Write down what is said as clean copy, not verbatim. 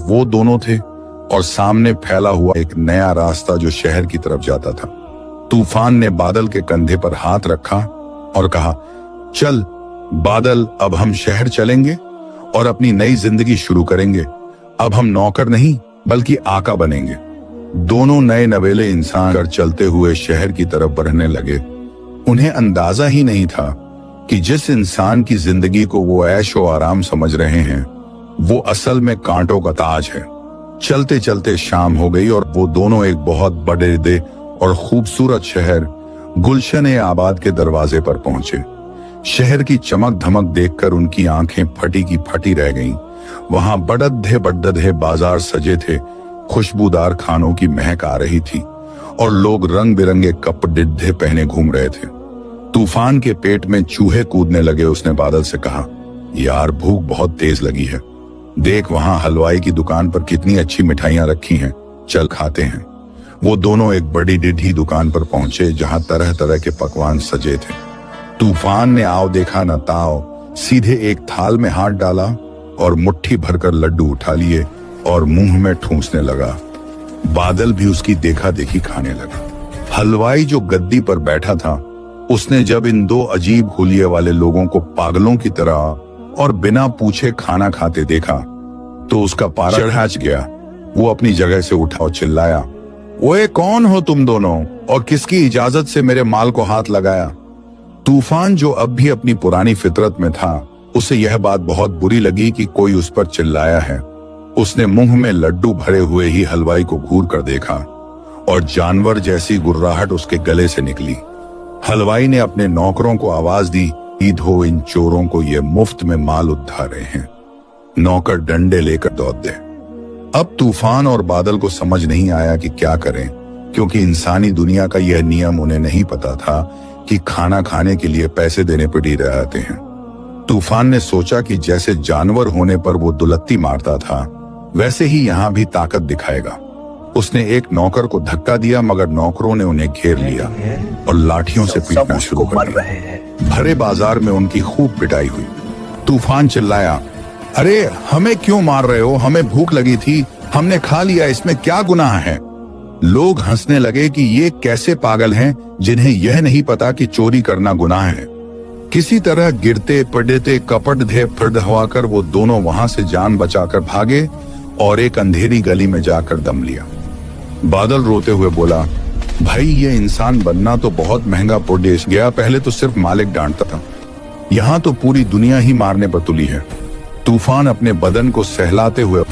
वो दोनों थे और सामने फैला हुआ एक नया रास्ता जो शहर की तरफ जाता था। तूफान ने बादल के कंधे पर हाथ रखा और कहा, चल बादल, अब हम शहर चलेंगे और अपनी नई जिंदगी शुरू करेंगे। अब हम नौकर नहीं बल्कि आका बनेंगे। दोनों नए नवेले इंसान कर चलते हुए शहर की तरफ बढ़ने लगे। उन्हें अंदाजा ही नहीं था कि जिस इंसान की जिंदगी को वो ऐशो आराम समझ रहे हैं वो असल में कांटों का ताज है। चलते चलते शाम हो गई और वो दोनों एक बहुत बड़े और खूबसूरत शहर गुलशन ए आबाद के दरवाजे पर पहुंचे। शहर की चमक धमक देखकर उनकी आंखें फटी की फटी रह गईं। वहां बड़े बाजार सजे थे, खुशबूदार खानों की महक आ रही थी और लोग रंग बिरंगे कपड़े पहने घूम रहे थे। तूफान के पेट में चूहे कूदने लगे। उसने बादल से कहा, यार भूख बहुत तेज लगी है, देख वहां हलवाई की दुकान पर कितनी अच्छी मिठाइयां रखी हैं, चल खाते हैं। वो दोनों एक बड़ी डिढी दुकान पर पहुंचे जहां तरह तरह के पकवान सजे थे। तूफान ने आओ देखा न ताओ, सीधे एक थाल में हाथ डाला और मुट्ठी भरकर लड्डू उठा लिए और मुंह में ठूंसने लगा। बादल भी उसकी देखा देखी खाने लगा। हलवाई जो गद्दी पर बैठा था, उसने जब इन दो अजीब हुलिये वाले लोगों को पागलों की तरह और बिना पूछे खाना खाते देखा तो उसका पारा चढ़ गया। वो अपनी जगह से उठा और चिल्लाया, ओए कौन हो तुम दोनों और किसकी इजाजत से मेरे माल को हाथ लगाया? तूफान जो अब भी अपनी पुरानी फितरत में था, उसे यह बात बहुत बुरी लगी कि कोई उस पर चिल्लाया है। उसने मुंह में लड्डू भरे हुए ही हलवाई को घूर कर देखा और जानवर जैसी गुर्राहट उसके गले से निकली। हलवाई ने अपने नौकरों को आवाज दी, ईद हो इन चोरों को, ये मुफ्त में माल उठा रहे हैं। नौकर डंडे लेकर दौड़ दे। अब तूफान और बादल को समझ नहीं आया कि क्या करें, क्योंकि इंसानी दुनिया का यह नियम उन्हें नहीं पता था कि खाना खाने के लिए पैसे देने पड़ ही रहते हैं। तूफान ने सोचा कि जैसे जानवर होने पर वो दुलत्ती मारता था, वैसे ही यहाँ भी ताकत दिखाएगा। उसने एक नौकर को धक्का दिया, मगर नौकरों ने उन्हें घेर लिया और लाठियों से पीटना शुरू कर दिया। भरे बाजार में उनकी खूब पिटाई हुई। तूफान चिल्लाया, अरे हमें क्यों मार रहे हो? हमें भूख लगी थी, हमने खा लिया, इसमें क्या गुनाह है? लोग हंसने लगे कि ये कैसे पागल हैं जिन्हें यह नहीं पता कि चोरी करना गुनाह है। किसी तरह गिरते पड़ते कपड़े फड़वाकर वो दोनों वहां से जान बचाकर भागे और एक अंधेरी गली में जाकर दम लिया। बादल रोते हुए बोला, भाई ये इंसान बनना तो बहुत महंगा पड़ गया। पहले तो सिर्फ मालिक डांटता था, यहाँ तो पूरी दुनिया ही मारने पर तुली है। तूफान अपने बदन को सहलाते हुए